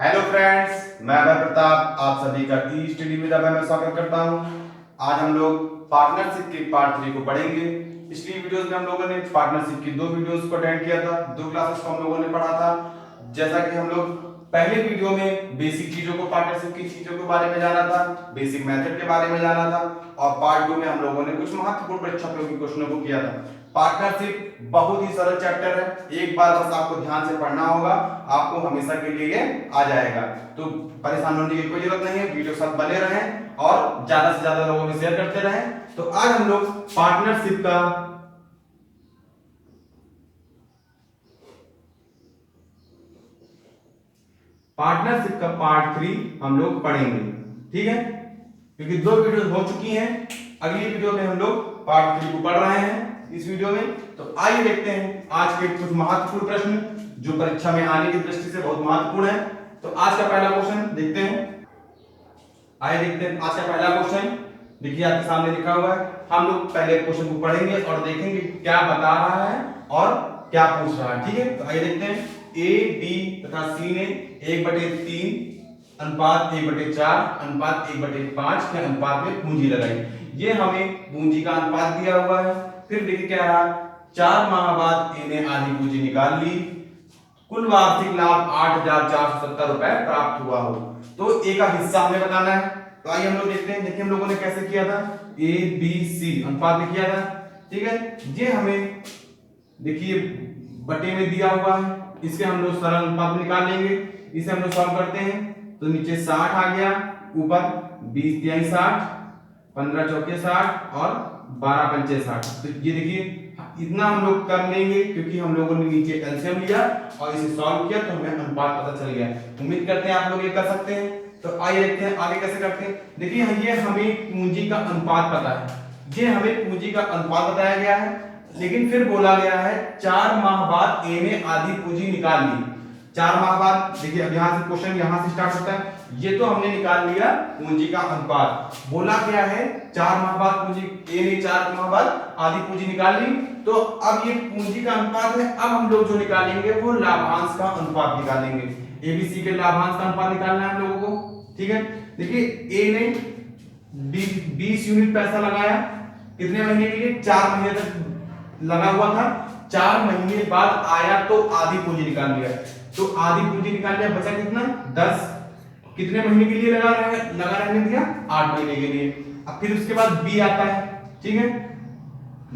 Hello friends, मैं अभय प्रताप आप सभी का ई स्टडी विद अभय में स्वागत करता हूं। आज हम लोग पार्टनरशिप के पार्ट 3 को पढ़ेंगे। पिछली वीडियोस में हम लोगों ने पार्टनरशिप की दो वीडियोस को अटेंड किया था, दो क्लासेस को हम लोगों ने पढ़ा था। जैसा कि हम लोग पहले वीडियो में बेसिक चीजों को, पार्टनरशिप की चीजों के बारे में जाना था, बेसिक मेथड के बारे में जाना था, और पार्ट 2 में हम लोगों ने कुछ महत्वपूर्ण परीक्षा उपयोगी क्वेश्चनों को किया था। पार्टनरशिप बहुत ही सरल चैप्टर है, एक बार बस आपको ध्यान से पढ़ना होगा, आपको हमेशा के लिए ये आ जाएगा। तो परेशान होने की कोई जरूरत नहीं है, वीडियो साथ बने रहें और ज्यादा से ज्यादा लोगों में शेयर करते रहें। तो आज हम लोग पार्टनरशिप का पार्ट 3 हम लोग पढ़ेंगे, ठीक है, क्योंकि दो वीडियो हो चुकी हैं। अगली वीडियो में हम लोग पार्ट 3 को पढ़ रहे हैं इस वीडियो में। तो आइए देखते हैं आज के कुछ महत्वपूर्ण प्रश्न जो परीक्षा में आने की दृष्टि से बहुत महत्वपूर्ण है। तो आज का पहला क्वेश्चन देखते हैं। आइए देखते हैं आज का पहला क्वेश्चन। देखिए आपके सामने लिखा हुआ है। हम लोग पहले क्वेश्चन को पढ़ेंगे और देखेंगे क्या बता रहा है और क्या पूछ रहा है, ठीक है। तो आइए देखते हैं। ए, बी तथा सी ने 1/3 अनुपात 1/4 अनुपात 1/5 के अनुपात में पूंजी लगाई। ये हमें पूंजी का अनुपात दिया हुआ है। फिर देखिए क्या रहा, 4 माह बाद ए ने आधी पूंजी निकाल ली, कुल वार्षिक लाभ 8,470 रुपए प्राप्त हुआ हो। तो ए का हिस्सा हमें बताना है। तो आइए हम लोग देखते हैं। देखिए हम लोगों ने कैसे किया था, ए बी सी अनुपात में किया था, ठीक है। ये हमें देखिए बटे में दिया हुआ है, इसके हम लोग सरल अनुपात निकाल लेंगे। इसे हम लोग सॉल्व करते हैं तो नीचे 60 आ गया, ऊपर 20 तिहाई 60, 15 चौके 60 और 12 पंचे 60। तो ये देखिए इतना हम लोग कर लेंगे क्योंकि हम लोगों ने नीचे एलसीएम लिया और इसे सॉल्व किया तो हमें अनुपात पता चल गया। उम्मीद करते हैं आप लोग ये कर सकते हैं। तो आइए देखते हैं आगे कैसे करते हैं। देखिए ये हमें पूंजी का अनुपात पता है, ये हमें पूंजी का अनुपात बताया गया है, लेकिन फिर बोला गया है 4 माह बाद ए ने आधी पूंजी निकाल ली। 4 माह बाद देखिए अब यहां से क्वेश्चन यहां से स्टार्ट होता है। ये तो हमने निकाल लिया पूंजी का अनुपात, बोला गया है 4 माह बाद पूंजी ए ने 4 माह बाद आधी पूंजी निकाल ली। तो अब ये पूंजी का अनुपात है, अब हम लोग जो निकालेंगे वो लाभांश का अनुपात निकालेंगे। एबीसी के लाभांश का अनुपात निकालना है हम लोगों को, ठीक है। देखिए ए ने 20 यूनिट पैसा लगाया, कितने महीने के लिए, 4 महीने तक लगा हुआ था। 4 महीने बाद आया तो आधी पूंजी निकाल लिया। तो आधी पूंजी निकाल लिया, बचा कितना, 10। कितने महीने के लिए लगा रहने दिया, 8 महीने के लिए। अब फिर उसके बाद बी आता है, ठीक है।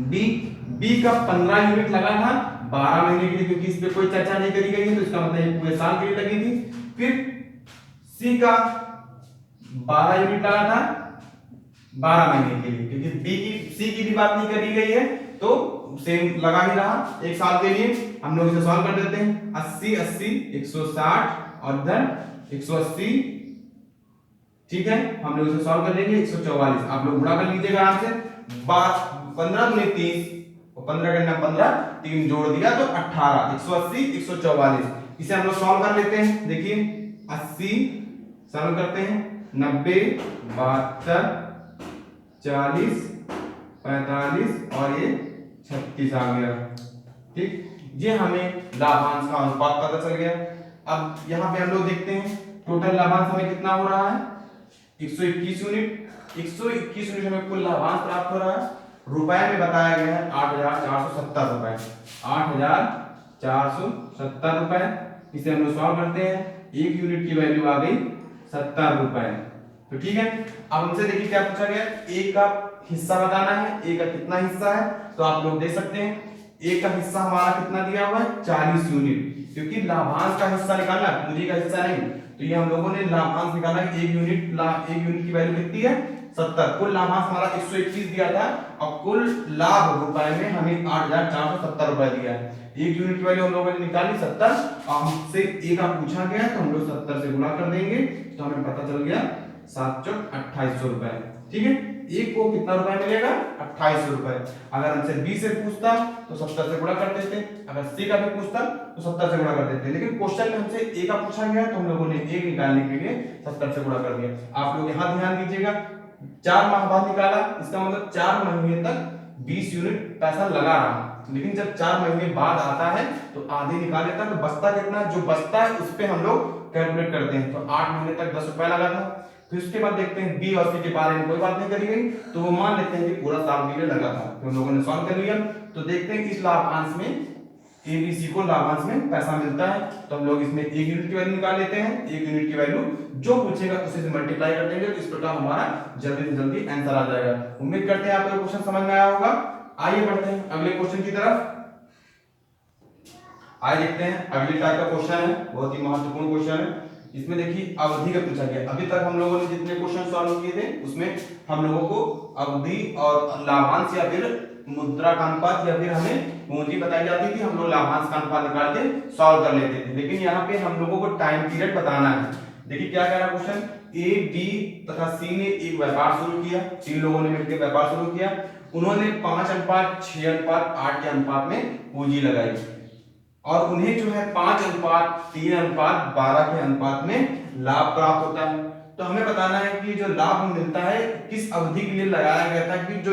बी बी का 15 यूनिट लगा था 12 महीने के लिए, क्योंकि इस पे कोई चर्चा नहीं करी गई है तो इसका मतलब पूरे साल के लिए लगी थी। फिर सी का 12 यूनिट लगा था 12 महीने के लिए, क्योंकि बी की सी की भी बात नहीं करी गई है तो सेम लगा ही रहा एक साल के लिए। हम लोग इसे सॉल्व कर देते हैं। 80 80 160 और इधर 180, ठीक है। हम लोग इसे सॉल्व कर लेंगे। 144 आप लोग गुणा कर लीजिएगा आराम से। 15 दूनी 30 और 15 करना 15, 3 जोड़ दिया तो 18, 180 144। इसे हम लोग सॉल्व कर लेते हैं। देखिए 80 सॉल्व करते हैं, 90 72 40 45 और ये 36 आ गया, ठीक। ये हमें लाभांश का अनुपात पता चल गया। अब यहाँ पे हम लोग देखते हैं टोटल लाभांश हमें कितना हो रहा है, 121 यूनिट। 121 यूनिट हमें कुल लाभांश प्राप्त हो रहा है। रुपए में बताया गया है 8,470 रुपए, 8,470 रुपए। इसे हम लोग सॉल्व करते हैं, 1 यूनिट की वैल्यू आ गई 70 रुपए। तो ठीक है। अब हमसे देखिए क्या पूछा गया, ए का हिस्सा बताना है। ए का कितना हिस्सा है तो आप लोग देख सकते हैं। ए का हिस्सा हमारा कितना दिया हुआ है, 40 यूनिट, क्योंकि लाभांश का हिस्सा निकालना है, पूंजी का हिस्सा नहीं। तो ये हम लोगों ने लाभांश निकाला कि 1 यूनिट की वैल्यू कितनी है, 70। कुल लाभांश हमारा 121 दिया था और कुल लाभ रुपए में हमें 8,470 रुपए दिया है। 1 यूनिट की वैल्यू हम लोगों ने निकाली 70 और हमसे ए का पूछा गया तो हम लोग 70 से गुणा कर देंगे तो हमें पता चल गया 7 चौक 2800 रुपए, ठीक है। एक को कितना रुपए मिलेगा, 2800 रुपए। अगर हमसे बी से पूछता तो 70 से गुणा कर देते, अगर सी का भी पूछता तो 70 से गुणा कर देते, लेकिन क्वेश्चन में हमसे ए का पूछा गया तो हम लोगों ने ए निकालने के लिए 70 से गुणा कर दिया। आप लोग यहां ध्यान दीजिएगा, 4 माह बाद निकाला, इसका मतलब 4 महीने तक 20 यूनिट पैसा लगा रहा, लेकिन जब 4 महीने बाद आता है तो आधे निकाल लेता है तो बचता कितना, जो बचता है उस पे हम लोग कैलकुलेट करते हैं। तो 8 महीने तक 10 रुपया लगा था। फिर उसके बाद देखते हैं बी और सी के बारे में कोई बात नहीं करी गई, तो वो मान लेते हैं कि पूरा साल बी में लगा था। तो हम लोगों ने सॉल्व कर लिया। तो देखते हैं इस लाभांश में एबीसी को लाभांश में पैसा मिलता है। तो हम लोग इसमें 1 यूनिट की वैल्यू निकाल लेते हैं। 1 यूनिट की वैल्यू जो पूछेगा उसे से मल्टीप्लाई कर देंगे। तो इस प्रकार हमारा जल्दी से जल्दी आंसर आ जाएगा। उम्मीद करते हैं आपको क्वेश्चन समझ में आया होगा। आइए बढ़ते हैं अगले क्वेश्चन की तरफ। आइए देखते हैं अगले टाइप का क्वेश्चन है, बहुत ही महत्वपूर्ण क्वेश्चन है। इसमें देखिए अवधि का पूछा गया। अभी तक हम लोगों ने जितने क्वेश्चन सॉल्व किए थे उसमें हम लोगों को अवधि और लाभांश या फिर मुद्रा का अनुपात या फिर हमें पूंजी बताई जाती थी, हम लोग लाभांश का अनुपात निकाल के सॉल्व कर लेते थे। लेकिन यहाँ पे हम लोगों को टाइम पीरियड बताना है। देखिए क्या कह रहा है क्वेश्चन, ए बी तथा सी ने एक व्यापार शुरू किया। 3 लोगों ने मिलकर व्यापार शुरू किया। उन्होंने 5:6:8 के अनुपात में पूंजी लगाई और उन्हें जो है 5:3:12 के अनुपात में लाभ प्राप्त होता है। तो हमें बताना है कि जो लाभ मिलता है किस अवधि के लिए लगाया गया था कि जो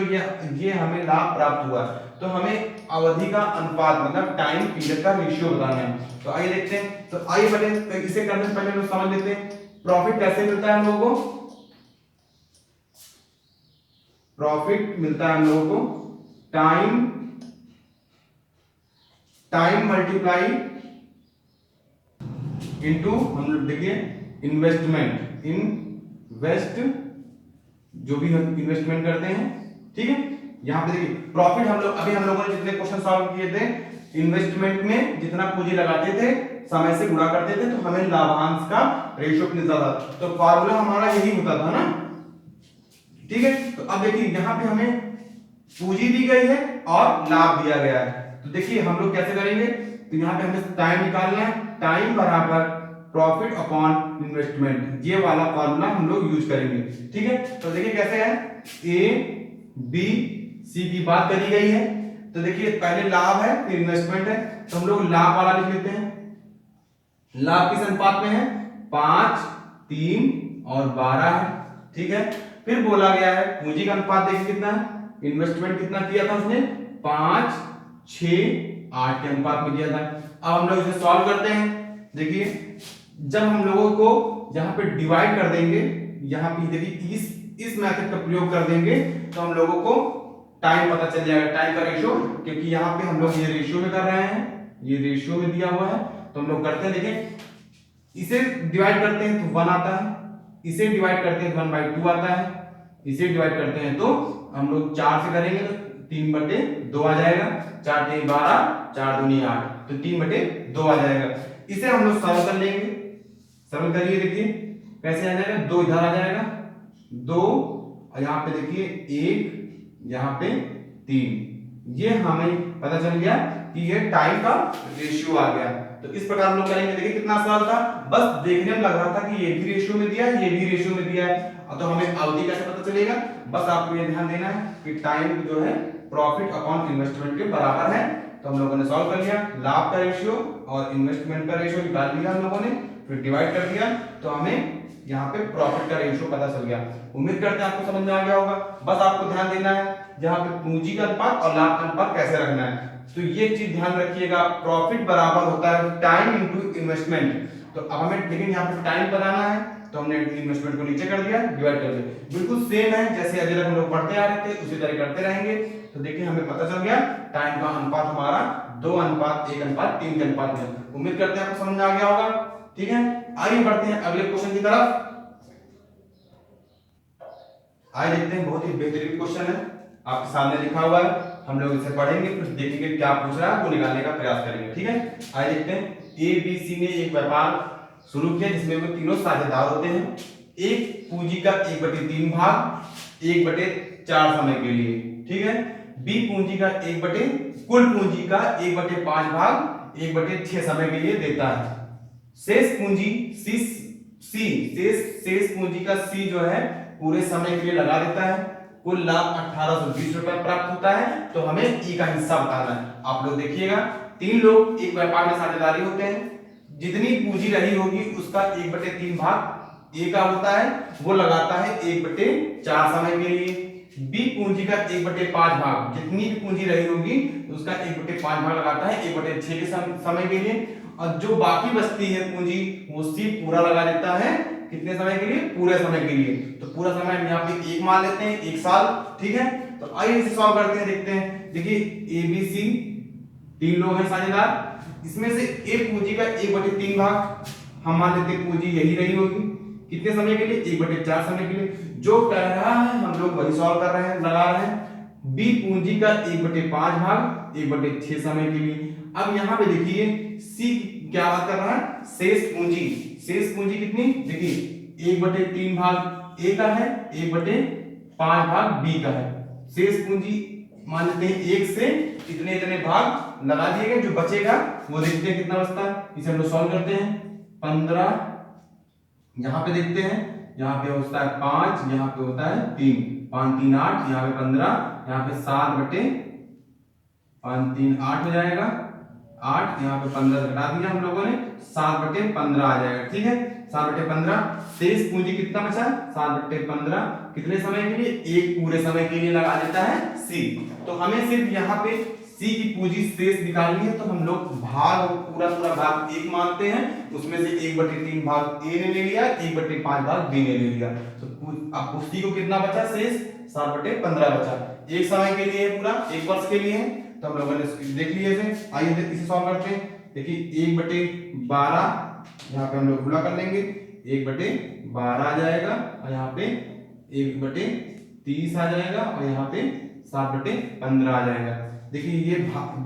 ये हमें लाभ प्राप्त हुआ। तो हमें अवधि का अनुपात मतलब टाइम पीरियड का रेशियो बताना है। तो आइए देखते हैं। तो आइए पहले इसे करने से पहले हम समझ लेते हैं प्रॉफिट कैसे मिलता है हम लोगों को। प्रॉफिट मिलता है हम लोगों को टाइम मल्टीप्लाई इनटू हम लोग देखिए इन्वेस्टमेंट जो भी हम इन्वेस्टमेंट करते हैं, ठीक है। यहाँ पे देखिए प्रॉफिट हम लोगों ने जितने क्वेश्चन सॉल्व किए थे इन्वेस्टमेंट में जितना पूंजी लगाते थे समय से गुणा करते थे तो हमें लाभांश का रेशियो मिलता था। तो फॉर्मूला हमारा यही होता था ना, ठीक है। तो अब देखिए यहाँ पे हमें पूंजी दी गई है और लाभ दिया गया है। तो देखिए हम लोग कैसे करेंगे, तो यहाँ पे हमें टाइम निकालना है। टाइम बराबर प्रॉफिट अपॉन इन्वेस्टमेंट, ये वाला फॉर्मूला हम लोग यूज करेंगे, ठीक है। तो देखिए कैसे है, ए बी सी की बात करी गई है। तो देखिए पहले लाभ है फिर इन्वेस्टमेंट है, तो हम लोग लाभ वाला लिख लेते हैं। लाभ किस अनुपात में है, 5, 3 और 12 है, ठीक है। फिर बोला गया है पूंजी का अनुपात देखिए कितना है, इन्वेस्टमेंट कितना किया था उसने 5, 6, 8 के अनुपात में दिया था। अब हम लोग इसे सॉल्व करते हैं। देखिए जब हम लोगों को यहाँ पे डिवाइड कर देंगे, यहाँ पे देखिए इस मेथड का प्रयोग कर देंगे तो हम लोगों को टाइम पता चल जाएगा, टाइम का रेशियो। क्योंकि यहाँ पे हम लोग ये रेशियो में कर रहे हैं, ये रेशियो में दिया हुआ है तो हम लोग करते हैं। देखिए इसे डिवाइड करते हैं तो 1 आता है, इसे डिवाइड करते हैं तो 1/2 आता है, इसे डिवाइड करते हैं तो हम लोग 4 से करेंगे तो 3/2 आ जाएगा। 4 3 12, 4 दूनी 8, तो 3/2 आ जाएगा। इसे हम लोग सरल कर लेंगे, सरल करिए। देखिए कैसे आ जाएगा, 2 इधर आ जाएगा, 2 यहाँ पे देखिए 1, यहाँ पे 3। ये हमें पता चल गया कि ये टाइम का रेशियो आ गया। तो इस प्रकार हम लोग करेंगे। देखिए कितना आसान था, बस देखने में लग रहा था कि ये भी रेशियो में दिया है, ये भी रेशियो में दिया है। तो हमें अवधि कैसे पता चलेगा, बस आपको ये ध्यान देना है कि टाइम जो है प्रॉफिट अपॉन इन्वेस्टमेंट के बराबर है। तो हम लोगों ने सॉल्व कर लिया, लाभ का रेशियो और इन्वेस्टमेंट का रेशियो निकाल लिया हम लोगों ने, फिर डिवाइड कर दिया तो हमें यहाँ पे प्रॉफिट का रेशियो पता चल गया। उम्मीद करते हैं आपको समझ में आ गया होगा। बस आपको ध्यान देना है यहाँ पे पूंजी का अनुपात और लाभ का अनुपात कैसे रखना है। तो ये चीज ध्यान रखिएगा, प्रॉफिट बराबर होता है टाइम इनटू इन्वेस्टमेंट। तो अब हमें लेकिन यहाँ पे टाइम बताना है तो हमने इन्वेस्टमेंट को नीचे कर दिया, डिवाइड कर दिया। बिल्कुल सेम है जैसे अभी तक हम लोग पढ़ते आ रहे थे, उसी तरह करते रहेंगे। तो देखिए हमें पता चल गया टाइम का अनुपात हमारा 2:1:3 के अनुपात में। उम्मीद करते हैं आपको समझ में आ गया होगा, ठीक है। आइए बढ़ते हैं अगले क्वेश्चन की तरफ। आइए देखते हैं, बहुत ही बेहतरीन क्वेश्चन है, आपके सामने लिखा हुआ है। हम लोग इसे पढ़ेंगे फिर देखेंगे क्या पूछ रहा है, वो निकालने का प्रयास करेंगे, ठीक है। आइए देखते हैं, ए बी सी ने एक व्यापार शुरू किया जिसमें वो तीनों साझेदार होते हैं। एक पूंजी का 1/3 भाग 1/4 समय के लिए, ठीक है। बी पूंजी का कुल पूंजी का 1/5 भाग 1/6 समय के लिए देता है। शेष पूंजी शेष पूंजी का सी जो है पूरे समय के लिए लगा देता है। कुल लाभ 1820 रुपए प्राप्त होता है। तो हमें ई का हिस्सा बताना है। आप लोग देखिएगा 3 लोग एक व्यापार में साझेदारी होते हैं, जितनी पूंजी रही होगी उसका 1/3 भाग ए का होता है, वो लगाता है 1/4 समय के लिए। बी पूंजी का 1/5 भाग, जितनी भी पूंजी रही होगी उसका 1/5 भाग लगाता है 1/6 के समय के लिए, और जो बाकी बचती है पूंजी वो सी पूरा लगा देता है कितने समय के लिए, पूरे समय के लिए। तो पूरा समय हम यहाँ पे 1 मान लेते हैं, 1 साल, ठीक है। तो आइए इसे सॉल्व करते हैं, देखते हैं। देखिए ए बी सी 3 लोग हैं साझेदार, इसमें से ए पूंजी का 1/3 भाग हम मान लेते हैं पूंजी यही रही होगी, कितने समय के लिए, 1/4 समय के लिए। जो कह रहा है हम लोग वही सॉल्व कर रहे हैं, लगा रहे हैं। बी पूंजी का 1/5 भाग 1/6 समय के लिए। अब यहाँ पे देखिए सी क्या बात कर रहा है, शेष पूंजी। शेष पूंजी कितनी, देखिए 1/3 भाग ए का है, 1/5 भाग बी का है। शेष पूंजी मान लेते हैं 1 से इतने इतने भाग लगा दिए गए, जो बचेगा वो देखते हैं कितना बचता है। इसे हम लोग सॉल्व करते हैं। 15 यहाँ पे देखते हैं, यहाँ पे होता है 5, यहाँ पे होता है 3, 5 3 8, यहाँ पे 15, यहाँ पे 7/5 3 8 हो जाएगा 8, यहाँ पे 15 घटा दिया हम लोगों ने, 7/15 आ जाएगा, ठीक है। 7/15 शेष पूंजी कितना बचा, 7/15 कितने समय के लिए, एक पूरे समय के लिए लगा देता है सी। तो हमें सिर्फ यहाँ पे सी की पूंजी शेष निकालनी है, तो हम लोग भाग पूरा पूरा भाग 1 मानते हैं, उसमें से 1/3 भाग ए ने ले लिया, 1/5 भाग बी ने ले लिया। तो अब सी को कितना बचा शेष, 7/15 बचा, एक समय के लिए पूरा, 1 वर्ष के लिए है। तो हम लोगों ने देख लिया इसे। आइए इसे सॉल्व करते हैं। देखिए 1/12 यहाँ पे हम लोग गुणा कर लेंगे, 1/12 आ जाएगा, और यहाँ पे 1/30 आ जाएगा, और यहाँ पे 7/15 आ जाएगा। देखिए ये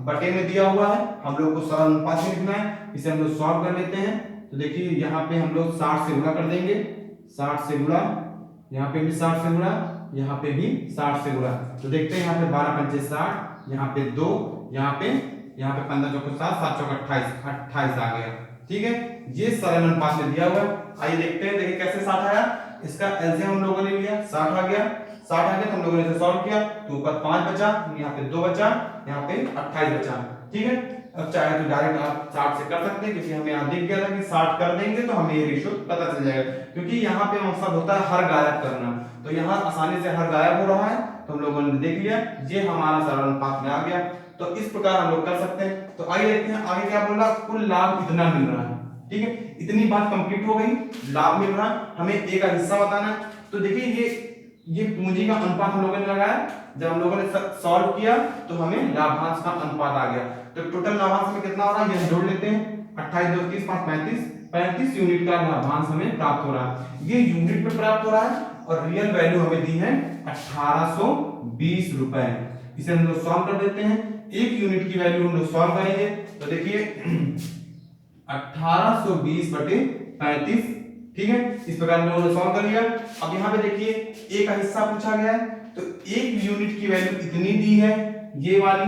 बटे में दिया हुआ है, हम लोग को सरल अनुपात में लिखना है, इसे हम लोग सॉल्व कर लेते हैं। तो देखिए यहाँ पे हम लोग 60 से गुणा कर देंगे, 60 से गुणा, यहाँ पे भी 60 से गुणा, यहाँ पे भी 60 से गुणा। तो देखते हैं यहाँ पे 12 पंचे 60, यहाँ पे 2, यहाँ पे 15 चौके 7, 7 चौके 28 आ गया, ठीक है। ये सरल अनुपात में दिया हुआ है। आइए देखते हैं, देखिए कैसे 60 आया। इसका एलसीएम हम लोगों ने लिया, 60 आ गया, 60 आ गया तो हम लोगों ने इसे सॉल्व किया, तो ऊपर 5 बचा, यहाँ पे 2 बचा, यहाँ पे 28 बचा, ठीक है। अब चाहे तो डायरेक्ट आप 60 से कर सकते हैं, क्योंकि हमें यहाँ दिख गया था कि 60 कर देंगे तो हमें ये रेशियो पता चल जाएगा, क्योंकि यहाँ पे मकसद होता है हर गायब करना। तो यहाँ आसानी से हर गायब हो रहा है, तो हम लोगों ने देख लिया, ये हमारा सरल अनुपात में आ गया। तो इस प्रकार हम लोग कर सकते हैं। तो आइए देखते हैं आगे क्या बोल रहा, कुल लाभ इतना मिल रहा है, ठीक है। इतनी बात कंप्लीट हो गई, लाभ मिल रहा है, हमें ए का हिस्सा बताना है। तो देखिए ये पूंजी का अनुपात हम लोगों ने लगाया, जब हम लोगों ने सॉल्व किया तो हमें लाभांश का अनुपात आ गया। तो टोटल लाभांश में कितना हो रहा है, ये जोड़ लेते हैं, 28 2 30 5 35 यूनिट का लाभांश हमें प्राप्त हो रहा है। ये यूनिट में प्राप्त हो रहा है, और रियल वैल्यू हमें दी है 1820 रुपए। इसे हम लोग सॉल्व कर देते हैं, एक यूनिट की वैल्यू हम लोग सॉल्व करेंगे। तो देखिए 1820/35, ठीक है। इस प्रकार हम लोगों ने सॉल्व कर लिया। अब यहाँ पे देखिए ए का हिस्सा पूछा गया है, तो एक यूनिट की वैल्यू इतनी दी है, ये वाली,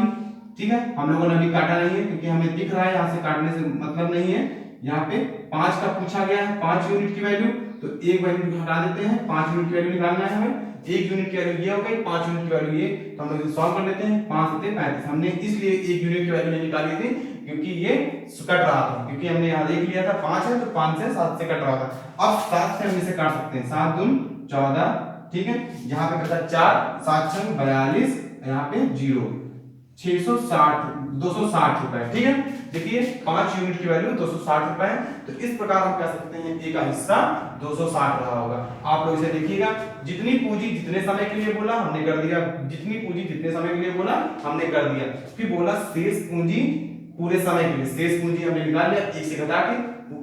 ठीक है। हम लोगों ने अभी काटा नहीं है, क्योंकि हमें दिख रहा है, यहाँ से काटने से मतलब नहीं है। यहाँ पे 5 का पूछा गया है, 5 यूनिट की वैल्यू, तो एक वैल्यू हटा देते हैं, 5 यूनिट की वैल्यू निकालना है हमें। एक यूनिट की वैल्यू ये हो गई, 5 यूनिट की वैल्यू ये, तो हम लोग सॉल्व कर लेते हैं। 5 से 35, हमने इसलिए एक यूनिट की वैल्यू नहीं निकाली थी, क्योंकि ये कट रहा था, क्योंकि हमने यहाँ देख लिया था 5 है, तो 5 से 7 से कट रहा था। अब 7 से हम इसे काट सकते हैं, 7 दूनी 14, ठीक है। यहाँ पे बचा 4, 7 छंग 42, यहाँ पे 0, 260 रुपए, ठीक है। देखिए 5 यूनिट की वैल्यू 260 रुपए है। तो इस प्रकार हम कह सकते हैं ए का हिस्सा 260 रहा होगा। आप लोग इसे देखिएगा, जितनी पूंजी जितने समय के लिए बोला हमने कर दिया, जितनी पूंजी जितने समय के लिए बोला हमने कर दिया। फिर बोला शेष पूंजी पूरे समय के लिए, शेष पूंजी हमने निकाल लिया 1 से घटा के,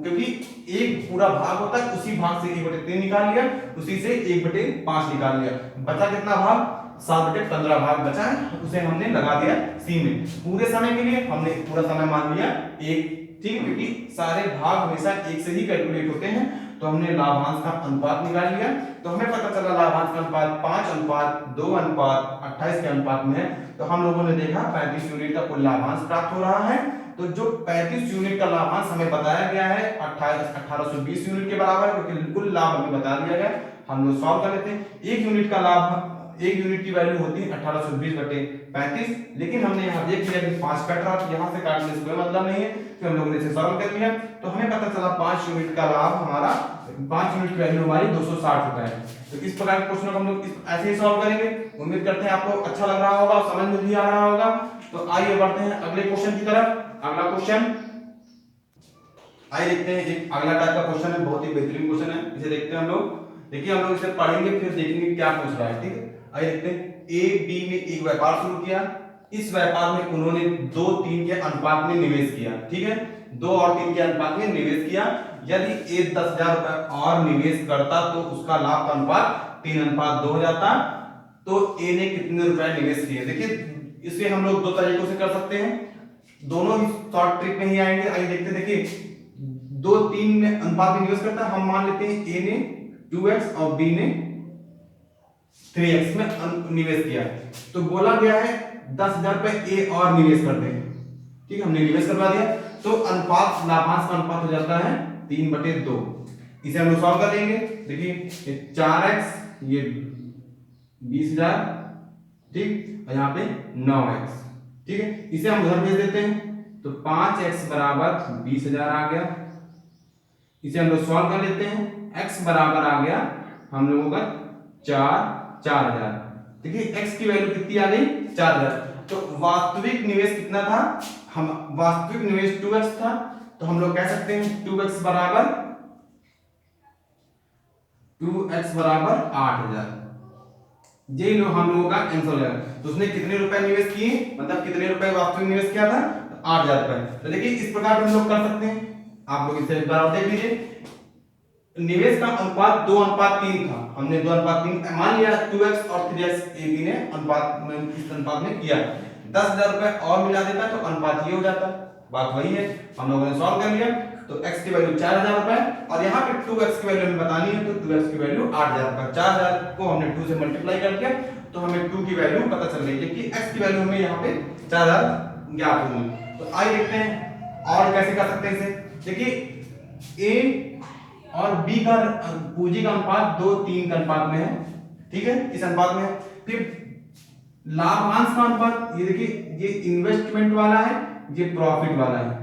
क्योंकि एक पूरा भाग होता है, उसी भाग से 1/3 निकाल लिया, उसी से 1/5 निकाल लिया, बचा कितना भाग, 7/15 भाग बचा है, उसे हमने लगा दिया सी में। पूरे समय के लिए हमने पूरा समय मान लिया 1, ठीक है, क्योंकि सारे भाग हमेशा 1 से ही कैलकुलेट होते हैं। तो हमने लाभांश का अनुपात निकाल लिया, तो हमें पता चला लाभांश का अनुपात 5:2:28 के अनुपात में है। तो हम लोगों ने देखा 35 यूनिट का कुल लाभांश प्राप्त हो रहा है। तो जो 35 यूनिट का लाभांश हमें बताया गया है 1820 यूनिट के बराबर, क्योंकि कुल लाभ हमें बता दिया गया। हम लोग सॉल्व कर लेते हैं। एक यूनिट का लाभ एक यूनिट की वैल्यू होती है 1820/35, लेकिन हमने यहाँ देख लिया कि 5 कट रहा, तो यहाँ से काटने से कोई मतलब नहीं है, तो हम लोगों ने इसे सॉल्व कर लिया। तो हमें पता चला 5 यूनिट का लाभ हमारा, 5 यूनिट की वैल्यू हमारी 260 रुपए है। तो इस प्रकार के क्वेश्चन को हम लोग ऐसे ही सॉल्व करेंगे। उम्मीद करते हैं आपको अच्छा लग रहा होगा, समझ में भी आ रहा होगा। तो आइए बढ़ते हैं अगले क्वेश्चन की तरफ। अगला क्वेश्चन आइए देखते हैं। एक अगला टाइप का क्वेश्चन है, बहुत ही बेहतरीन क्वेश्चन है, इसे देखते हैं हम लोग। देखिए हम लोग इसे पढ़ेंगे फिर देखेंगे क्या पूछ रहा है, ठीक है। आइए देखते हैं। ए बी ने एक व्यापार शुरू किया। इस व्यापार में उन्होंने 2-3 के अनुपात में निवेश किया, ठीक है, 2 और 3 के अनुपात में निवेश किया। यदि ए 10,000 रुपए और निवेश करता तो उसका लाभ का अनुपात 3:2 हो जाता। तो ए ने कितने रुपए निवेश किए? देखिए इसे हम लोग दो तरीकों से कर सकते हैं, दोनों ही शॉर्ट ट्रिक में ही आएंगे। आइए देखते हैं। देखिए 2-3 में अनुपात में निवेश करता है, हम मान लेते हैं ए ने 2x और बी ने 3x में निवेश किया। तो बोला गया है 10,000 रुपए ए और निवेश कर दें, ठीक है, हमने निवेश करवा दिया। तो अनुपात, लाभांश का अनुपात हो जाता है 3/2। इसे हम लोग सॉल्व कर लेंगे। देखिए 4x, ये 20,000, ठीक, और यहाँ पे 9x, ठीक है। इसे हम उधर भेज देते हैं, तो 5x बराबर 20,000 आ गया। इसे हम लोग सॉल्व कर लेते हैं। x बराबर आ गया हम लोगों का 4,000। देखिए x की वैल्यू कितनी आ गई? 4,000। तो वास्तविक निवेश कितना था? हम वास्तविक निवेश 2x था, तो हम लोग कह सकते हैं 2x बराबर 8,000। यही लोग हम लोगों का आंसर लगा। तो उसने कितने रुपए निवेश किए, मतलब कितने रुपए वास्तविक निवेश किया था? 8,000 रुपए। तो देखिए इस प्रकार हम लोग कर सकते हैं। आप लोग इसे एक बार देख लीजिए। निवेश का अनुपात 2:3 था, हमने 2:3 मान लिया। 2x और 3x ए बी ने अनुपात में, इस अनुपात में किया। 10,000 रुपए और मिला देता तो अनुपात ये हो जाता। बात वही है, हम लोगों ने सॉल्व कर लिया। तो x की वैल्यू 4,000 रुपए और यहाँ पे 2x की वैल्यू हमें बतानी है, तो 2x की वैल्यू 8,000 रुपए। 4,000 को हमने 2 से मल्टीप्लाई कर दिया, तो हमें 2 की वैल्यू पता चल गई, जबकि x की वैल्यू हमें यहाँ पे 4,000 ज्ञात हुई। तो आइए देखते हैं और कैसे कर सकते हैं इसे। देखिए a और b का पूंजी का अनुपात 2-3 का अनुपात में है, ठीक है, इस अनुपात में है। फिर लाभांश का अनुपात, ये देखिए ये इन्वेस्टमेंट वाला है, ये प्रॉफिट वाला है,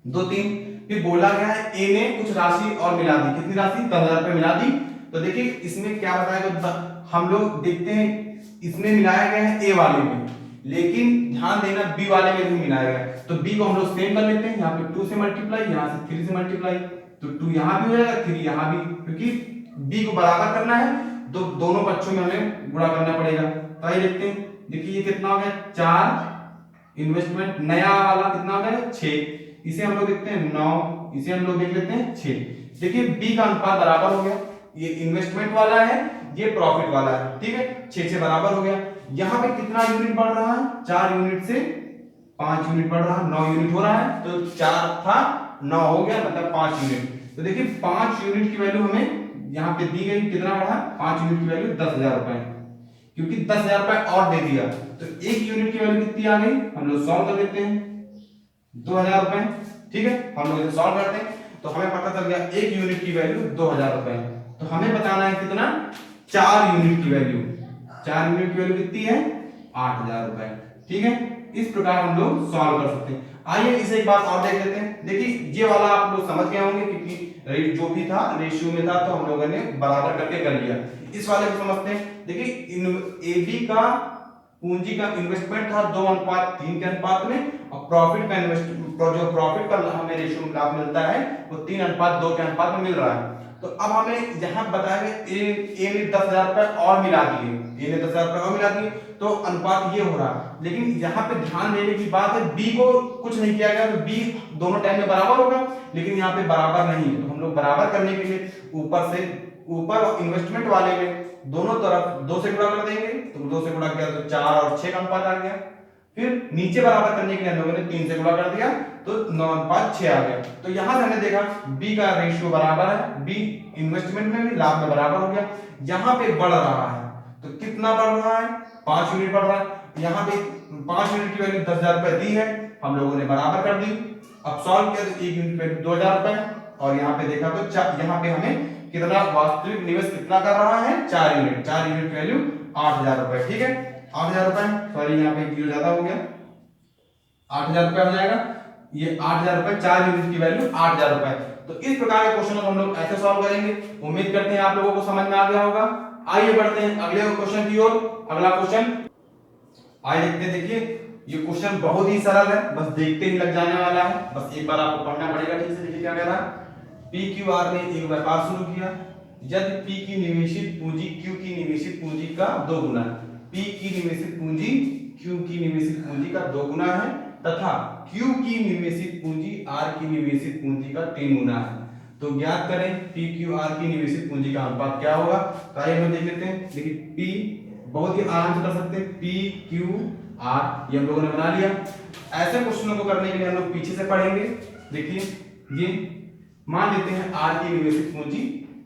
2-3। फिर बोला गया है ए ने कुछ राशि और मिला दी। कितनी राशि? 10,000 रुपए मिला दी। तो देखिए इसमें क्या बताया, हम लोग देखते हैं इसमें मिलाया गया है ए वाले में, लेकिन ध्यान देना बी वाले में भी मिलाया गया है। तो बी को हम लोग सेम कर लेते हैं, यहाँ पे 2 से मल्टीप्लाई, यहाँ से 3 से मल्टीप्लाई, तो 2 यहाँ भी हो जाएगा, 3 यहाँ भी, क्योंकि b को बराबर करना है, दोनों पक्षों में हमें गुणा करना पड़ेगा। तो आइए देखते हैं। देखिए ये कितना हो गया? 4, इन्वेस्टमेंट नया वाला कितना हो गया? 6। इसे हम लोग देखते हैं 9, इसे हम लोग देख लेते हैं 6। देखिए b का अनुपात बराबर हो गया, ये इन्वेस्टमेंट वाला है, ये प्रॉफिट वाला है, ठीक है, 6 बराबर हो गया। यहाँ पे कितना यूनिट बढ़ रहा है? 4 यूनिट से 5 यूनिट बढ़ रहा है, 9 यूनिट हो रहा है। तो 4 था, 9 हो गया, मतलब 5 यूनिट। तो देखिए 5 यूनिट की वैल्यू हमें यहाँ पे दी गई, कितना बढ़ा? 5 यूनिट की वैल्यू 10,000 रुपए, क्योंकि 10,000 रुपए और दे दिया। तो 1 यूनिट की वैल्यू कितनी आ गई? हम लोग सॉल्व कर लेते हैं, 2,000 रुपए, ठीक है, हम लोग इसे सॉल्व करते हैं। तो हमें पता चल गया 1 यूनिट की वैल्यू 2,000 रुपए। तो हमें बताना है कितना? 4 यूनिट की वैल्यू। 4 यूनिट की वैल्यू कितनी है? 8,000 रुपए, ठीक है। इस प्रकार हम लोग सॉल्व कर सकते हैं। आइए इसे एक बार और देख लेते हैं। देखिए ये वाला आप लोग समझ गए होंगे, क्योंकि जो भी था रेशियो में था, तो हम लोगों ने बराबर करके कर लिया। इस वाले को समझते हैं। देखिए एबी का पूंजी का इन्वेस्टमेंट था 2:3 के अनुपात में, और प्रॉफिट का जो प्रॉफिट का हमें रेशियो में लाभ मिलता है वो 3:2 के अनुपात में मिल रहा है। तो अब हमें यहाँ बताया गया ए ने 10,000 रुपए और मिला दिए, ए ने 10,000 रुपए और मिला दिए, तो अनुपात ये हो रहा। लेकिन यहाँ पे ध्यान देने की बात है, बी को कुछ नहीं किया गया, तो बी दोनों टाइम में बराबर होगा, लेकिन यहाँ पे बराबर नहीं है। तो हम लोग बराबर करने के लिए ऊपर इन्वेस्टमेंट वाले में दोनों तरफ 2 से गुणा कर देंगे, तो 2 से गुणा किया तो 4 और 6 का अनुपात आ गया। फिर नीचे बराबर करने के लिए हम लोगों ने 3 से गुणा कर दिया, तो 9:6 आ गया। तो यहां से हमने देखा बी का रेशियो बराबर है, बी इन्वेस्टमेंट में भी लाभ में बराबर हो गया। यहाँ पे बढ़ रहा है, तो कितना बढ़ रहा है? 5 यूनिट बढ़ रहा है। यहाँ पे 5 यूनिट की वैल्यू 10,000 रुपए दी है, हम लोगों ने बराबर कर दी। अब सॉल्व किया तो 1 यूनिट पे 2,000 रुपए, और यहाँ पे देखा तो यहाँ पे हमें कितना वास्तविक निवेश कितना कर रहा है? 4 यूनिट। 4 यूनिट वैल्यू 8,000 रुपए। ठीक है, 8,000 रुपए, सॉरी यहाँ पे जीरो ज्यादा हो गया, 8,000 रुपए हो जाएगा। ये 8,000 रुपए, 4 यूनिट की वैल्यू 8,000 रुपए। तो इस प्रकार के क्वेश्चन को हम लोग ऐसे सॉल्व करेंगे। उम्मीद करते हैं आप लोगों को समझ में आ गया होगा। आइए बढ़ते हैं अगले क्वेश्चन की ओर। अगला क्वेश्चन आइए देखते हैं। देखिए ये क्वेश्चन बहुत ही सरल है, बस देखते ही लग जाने वाला है, बस एक बार आपको पढ़ना पड़ेगा ठीक से। देखिए क्या कह रहा है, PQR ने एक व्यापार शुरू किया यदि P की निवेशित पूंजी Q की निवेशित पूंजी का 2 गुना, P की निवेशित पूंजी Q की निवेशित पूंजी का 2 गुना है तथा Q की निवेशित पूंजी R की निवेशित पूंजी का 3 गुना है, तो ज्ञात करें PQR की निवेशित पूंजी का अनुपात क्या होगा। तो आइए हम देख लेते हैं। देखिए P बहुत ही आराम से कर सकते हैं, PQR ये हम लोगों ने बना लिया। ऐसे क्वेश्चनों को करने के लिए हम लोग पीछे से पढ़ेंगे। देखिए ये मान लेते हैं R की निवेशित पूंजी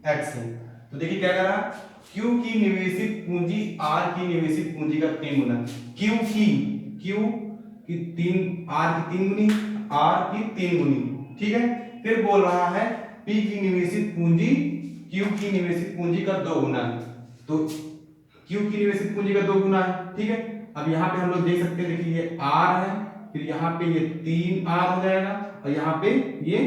X है, तो देखिए क्या करा, Q की निवेशित पूंजी R की निवेशित पूंजी का 3 गुना, Q की 3 R की 3 गुनी, R की 3 गुनी। ठीक है, फिर बोल रहा है P की निवेशित पूंजी Q की निवेशित पूंजी का 2 गुना, तो Q की निवेशित पूंजी का 2 गुना है। ठीक है, अब यहाँ पे हम लोग देख सकते हैं, देखिए ये R है, फिर यहाँ पे ये 3R हो जाएगा और यहाँ पे ये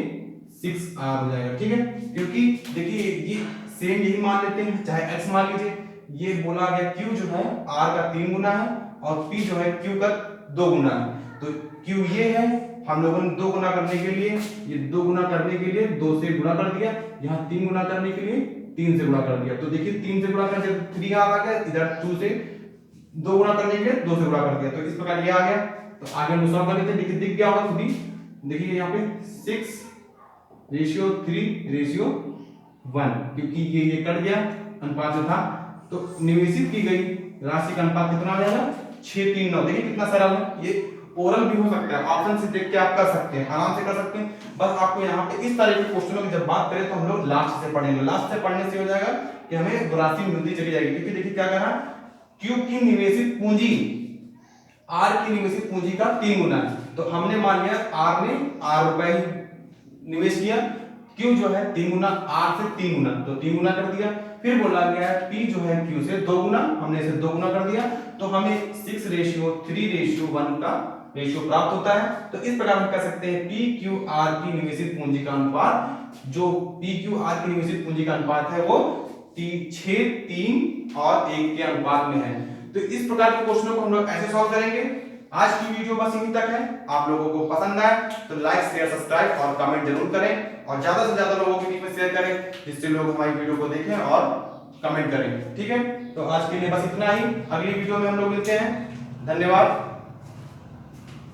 6R हो जाएगा। ठीक है, क्योंकि देखिए ये सेम यही मान लेते हैं, चाहे x मान लीजिए। ये बोला गया Q जो है R का 3 गुना है और P जो है Q का 2 गुना है, तो Q ये है, हम लोगों ने 2 गुना करने के लिए, ये 2 गुना करने के लिए 2 से गुणा कर दिया, यहाँ 3 गुना करने के लिए 3 से गुणा कर दिया। तो देखिए 3 से गुणा कर दिया 3 आ गया, इधर 2 से 2 गुना करने के लिए 2 से गुणा कर दिया, तो इस प्रकार ये आ गया। तो आगे हम सॉल्व कर लेते हैं। देखिए दिख गया होगा खुद ही, देखिए यहाँ पे 6:3:1, क्योंकि ये कट गया, अनुपात जो था, तो निवेशित की गई राशि का अनुपात कितना आ जाएगा, 6:3:9। देखिए कितना सरल है, ये ओरल भी हो सकता है, ऑप्शन से देख के आप कर सकते हैं, आराम से कर सकते हैं। बस आपको यहाँ पे इस तरह के क्वेश्चनों की जब बात करें तो हम लोग लास्ट से पढ़ेंगे। लास्ट से पढ़ने से हो जाएगा कि हमें राशि मिलती चली जाएगी। क्योंकि देखिए क्या कह रहा है, Q की निवेशित पूंजी R की निवेशित पूंजी का 3 गुना है, तो हमने मान लिया R ने R रुपए निवेश किया, Q जो है 3 गुना, R से 3 गुना, तो 3 गुना कर दिया। फिर बोला गया है P जो है Q से 2 गुना, हमने इसे 2 गुना कर दिया, तो हमें 6:3:1 का रेशियो प्राप्त होता है। तो इस प्रकार हम कह सकते हैं PQR की निवेशित पूंजी का अनुपात, जो PQR की निवेशित पूंजी का अनुपात है वो 6, 3 और 1 के अनुपात में है। तो इस प्रकार के क्वेश्चनों को हम लोग ऐसे सॉल्व करेंगे। आज की वीडियो बस यहीं तक है। आप लोगों को पसंद आए तो लाइक शेयर सब्सक्राइब और कमेंट जरूर करें और ज्यादा से ज्यादा लोगों के बीच में शेयर करें, जिससे लोग हमारी वीडियो को देखें और कमेंट करें। ठीक है, तो आज के लिए बस इतना ही। अगली वीडियो में हम लोग मिलते हैं। धन्यवाद।